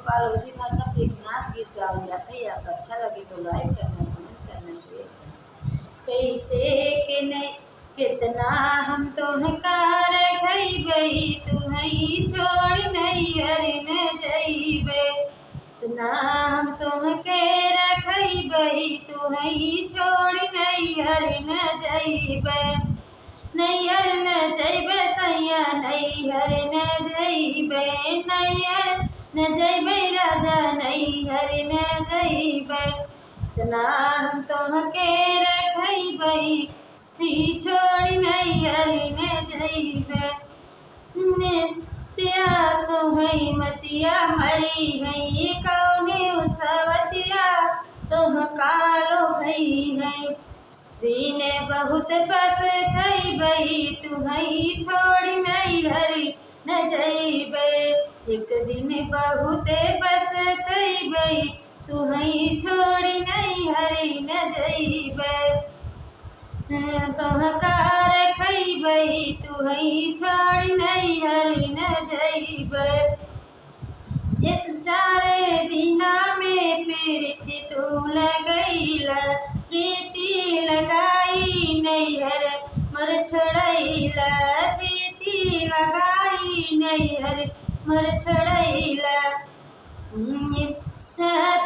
पार्वती भाषा पे एक नाच गीत गावल जाता है। आपको अच्छा लगे तो लाइक करना, कमेंट करना, शेयर करना। कैसे के नहीं कितना हम तोहकार खैबई तू हई छोड़ नहीं हर न जइबे। इतना हम तोहके रखैबई तू हई छोड़ नहीं हर न जइबे। नैहर न जइबे सैया नैहर न जइबे। नैहर न जइबे राजा नैहर न जइबे। इतना हम तोहके रखैबई ही छोड़ नैहर न जइबे। त्या तो है मतिया मरी है कौने उसवतिया तोह कालो भई है। दिन बहुत बस थई बही तू हई छोड़ नैहर न जइबे। एक दिन बहुत बस थई बही तू हई छोड़ नैहर न जइबे। तोह कार खैबई तू हई छोड़ नैहर न जइबे। चारे दिना में प्रीति तू लगैला प्रीति लगाई नैहर मर छोड़ैला। प्रीति लगाई नैहर मर छोड़ैला।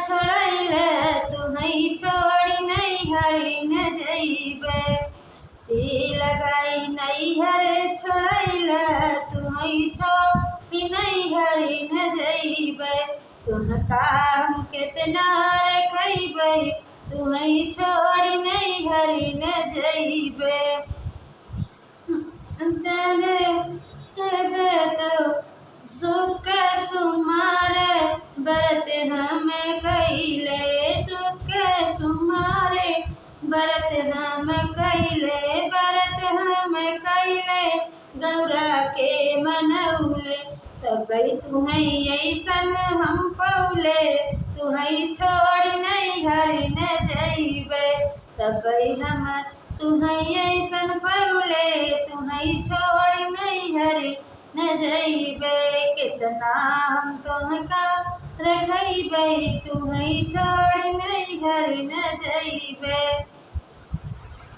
छोड़ैला तू हई छोड़ नैहर न जइबे। ती लगाई नैहर छोड़ैला तू हई छोड़ नैहर न जइबे। तुह काम केतना रखैबई तू हई छोड़ नैहर न जइबे। सुख सुमार बरत हम कैले सुख सुमार बरत हम कैले बरत हम कैले गौरा के मनौले। तबई तू हई ऐसन हम पौले तू हई छोड़ नैहर न जइबे। तबई हम तू हई ऐसन पौले तू हई छोड़ नैहर न जइबे। कितना हम तोहका रखैबई तू हई छोड़ नैहर न जइबे।